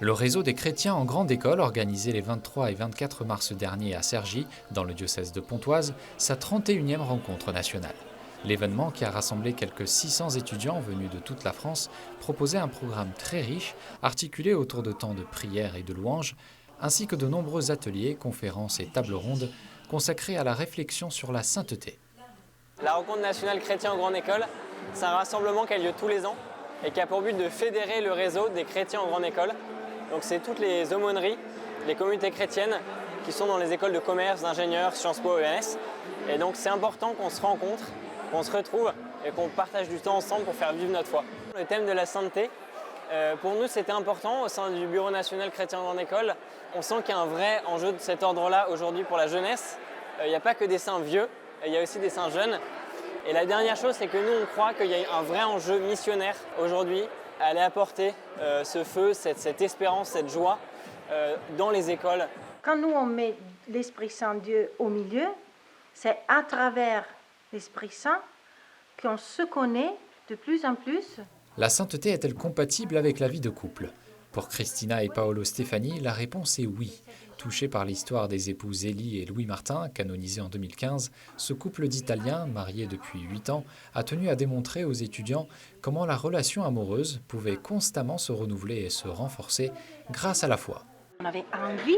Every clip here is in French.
Le réseau des chrétiens en grande école, organisé les 23 et 24 mars dernier à Cergy, dans le diocèse de Pontoise, sa 31e rencontre nationale. L'événement, qui a rassemblé quelques 600 étudiants venus de toute la France, proposait un programme très riche, articulé autour de temps de prière et de louanges, ainsi que de nombreux ateliers, conférences et tables rondes consacrés à la réflexion sur la sainteté. La rencontre nationale chrétien en grande école, c'est un rassemblement qui a lieu tous les ans et qui a pour but de fédérer le réseau des chrétiens en grande école. Donc c'est toutes les aumôneries, les communautés chrétiennes qui sont dans les écoles de commerce, d'ingénieurs, Sciences Po, ENS. Et donc c'est important qu'on se rencontre, qu'on se retrouve et qu'on partage du temps ensemble pour faire vivre notre foi. Le thème de la sainteté, pour nous c'était important au sein du Bureau national chrétien en grande école. On sent qu'il y a un vrai enjeu de cet ordre-là aujourd'hui pour la jeunesse. Il n'y a pas que des saints vieux, il y a aussi des saints jeunes. Et la dernière chose, c'est que nous, on croit qu'il y a un vrai enjeu missionnaire aujourd'hui à aller apporter ce feu, cette espérance, cette joie dans les écoles. Quand nous, on met l'Esprit Saint Dieu au milieu, c'est à travers l'Esprit Saint qu'on se connaît de plus en plus. La sainteté est-elle compatible avec la vie de couple ? Pour Christina et Paolo Stefani, la réponse est oui. Touché par l'histoire des époux Zélie et Louis Martin, canonisés en 2015, ce couple d'Italiens, marié depuis 8 ans, a tenu à démontrer aux étudiants comment la relation amoureuse pouvait constamment se renouveler et se renforcer grâce à la foi. On avait envie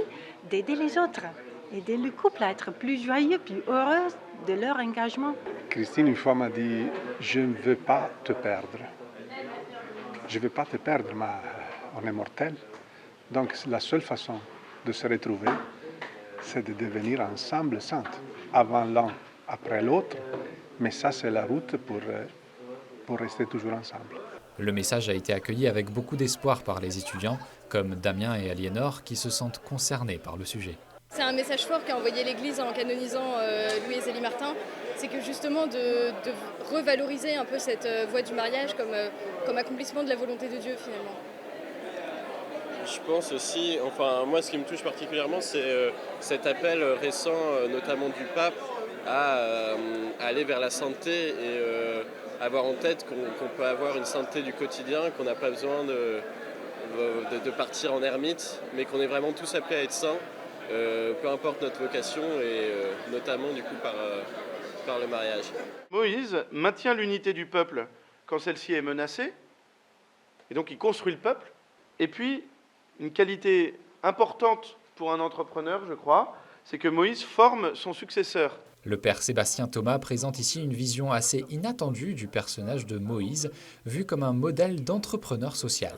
d'aider les autres, aider le couple à être plus joyeux, plus heureux de leur engagement. Christine, une fois, m'a dit « Je ne veux pas te perdre. Je ne veux pas te perdre, mais on est mortel. Donc la seule façon de se retrouver, c'est de devenir ensemble saintes, avant l'un, après l'autre. Mais ça, c'est la route pour rester toujours ensemble. » Le message a été accueilli avec beaucoup d'espoir par les étudiants, comme Damien et Aliénor, qui se sentent concernés par le sujet. C'est un message fort qu'a envoyé l'Église en canonisant Louis et Zélie Martin. C'est que justement de revaloriser un peu cette voie du mariage comme accomplissement de la volonté de Dieu finalement. Je pense aussi, moi ce qui me touche particulièrement, c'est cet appel récent, notamment du pape, à aller vers la sainteté et avoir en tête qu'on peut avoir une sainteté du quotidien, qu'on n'a pas besoin de partir en ermite, mais qu'on est vraiment tous appelés à être saints, peu importe notre vocation et notamment du coup par le mariage. Moïse maintient l'unité du peuple quand celle-ci est menacée, et donc il construit le peuple, et puis une qualité importante pour un entrepreneur, je crois, c'est que Moïse forme son successeur. Le père Sébastien Thomas présente ici une vision assez inattendue du personnage de Moïse, vu comme un modèle d'entrepreneur social.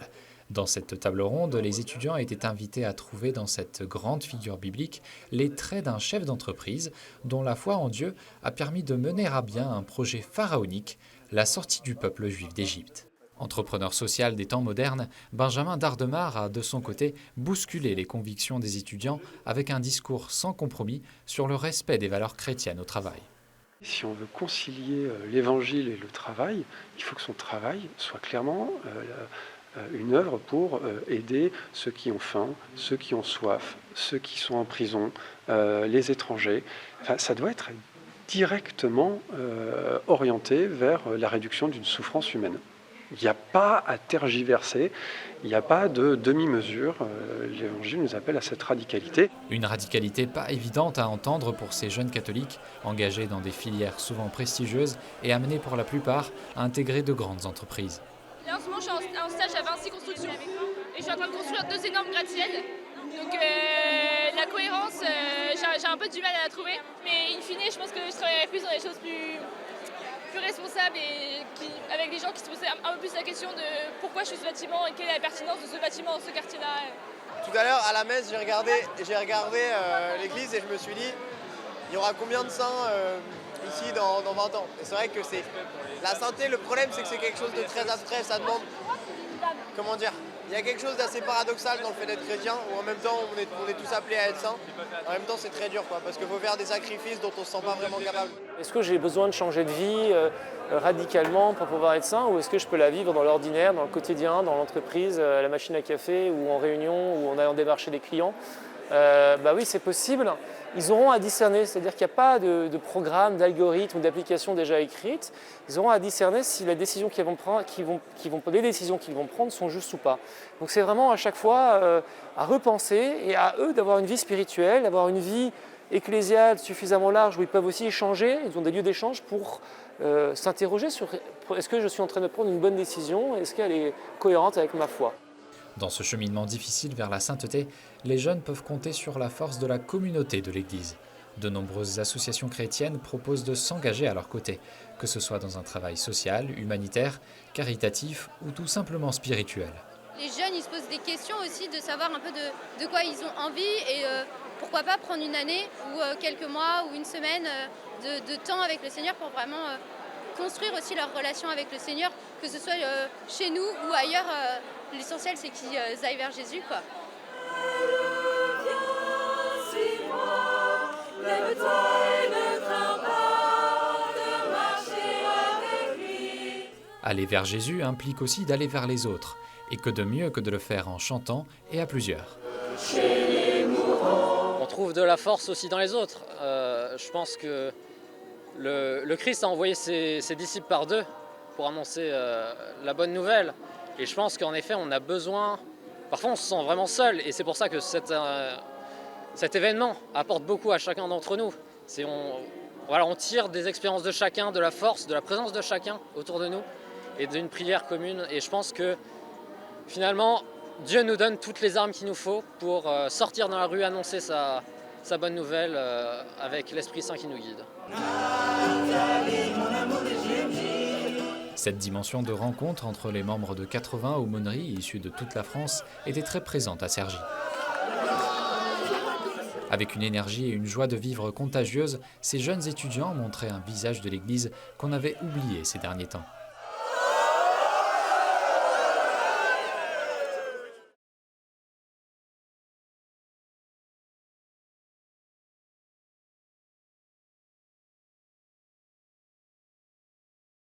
Dans cette table ronde, les étudiants étaient invités à trouver dans cette grande figure biblique les traits d'un chef d'entreprise dont la foi en Dieu a permis de mener à bien un projet pharaonique, la sortie du peuple juif d'Égypte. Entrepreneur social des temps modernes, Benjamin Dardemar a de son côté bousculé les convictions des étudiants avec un discours sans compromis sur le respect des valeurs chrétiennes au travail. Si on veut concilier l'évangile et le travail, il faut que son travail soit clairement une œuvre pour aider ceux qui ont faim, ceux qui ont soif, ceux qui sont en prison, les étrangers. Enfin, ça doit être directement orienté vers la réduction d'une souffrance humaine. Il n'y a pas à tergiverser, il n'y a pas de demi-mesure. L'Évangile nous appelle à cette radicalité. Une radicalité pas évidente à entendre pour ces jeunes catholiques, engagés dans des filières souvent prestigieuses et amenés pour la plupart à intégrer de grandes entreprises. Là, en ce moment, je suis en stage à Vinci Construction et je suis en train de construire 2 énormes gratte-ciels. Donc la cohérence, j'ai un peu du mal à la trouver, mais in fine, je pense que je travaillerai plus dans des choses plus responsables et avec des gens qui se posent un peu plus la question de pourquoi je suis ce bâtiment et quelle est la pertinence de ce bâtiment dans ce quartier-là. Tout à l'heure, à la messe, j'ai regardé l'église et je me suis dit, il y aura combien de saints ici dans 20 ans ? Et c'est vrai que c'est la sainteté, le problème c'est que c'est quelque chose de très abstrait, ça demande, comment dire, il y a quelque chose d'assez paradoxal dans le fait d'être chrétien, où en même temps on est tous appelés à être saints, en même temps c'est très dur, parce qu'il faut faire des sacrifices dont on ne se sent pas vraiment capable. Est-ce que j'ai besoin de changer de vie radicalement pour pouvoir être sain, ou est-ce que je peux la vivre dans l'ordinaire, dans le quotidien, dans l'entreprise, à la machine à café, ou en réunion, ou en allant démarcher des clients ? bah oui, c'est possible. Ils auront à discerner, c'est-à-dire qu'il n'y a pas de programme, d'algorithme ou d'application déjà écrite. Ils auront à discerner si les décisions qu'ils vont prendre sont justes ou pas. Donc c'est vraiment à chaque fois à repenser et à eux d'avoir une vie spirituelle, d'avoir une vie ecclésiale suffisamment large où ils peuvent aussi échanger, ils ont des lieux d'échange pour s'interroger sur est-ce que je suis en train de prendre une bonne décision, est-ce qu'elle est cohérente avec ma foi. Dans ce cheminement difficile vers la sainteté, les jeunes peuvent compter sur la force de la communauté de l'Église. De nombreuses associations chrétiennes proposent de s'engager à leur côté, que ce soit dans un travail social, humanitaire, caritatif ou tout simplement spirituel. Les jeunes, ils se posent des questions aussi de savoir un peu de quoi ils ont envie et pourquoi pas prendre une année ou quelques mois ou une semaine de temps avec le Seigneur pour vraiment construire aussi leur relation avec le Seigneur, que ce soit chez nous ou ailleurs. L'essentiel, c'est qu'ils aillent vers Jésus, quoi. Aller vers Jésus implique aussi d'aller vers les autres, et que de mieux que de le faire en chantant et à plusieurs. On trouve de la force aussi dans les autres. Je pense que le Christ a envoyé ses disciples par deux pour annoncer la bonne nouvelle. Et je pense qu'en effet, on a besoin... Parfois, on se sent vraiment seul. Et c'est pour ça que cet événement apporte beaucoup à chacun d'entre nous. On tire des expériences de chacun, de la force, de la présence de chacun autour de nous et d'une prière commune. Et je pense que finalement, Dieu nous donne toutes les armes qu'il nous faut pour sortir dans la rue, annoncer sa bonne nouvelle avec l'Esprit Saint qui nous guide. Cette dimension de rencontre entre les membres de 80 aumôneries issus de toute la France était très présente à Cergy. Avec une énergie et une joie de vivre contagieuse, ces jeunes étudiants montraient un visage de l'Église qu'on avait oublié ces derniers temps.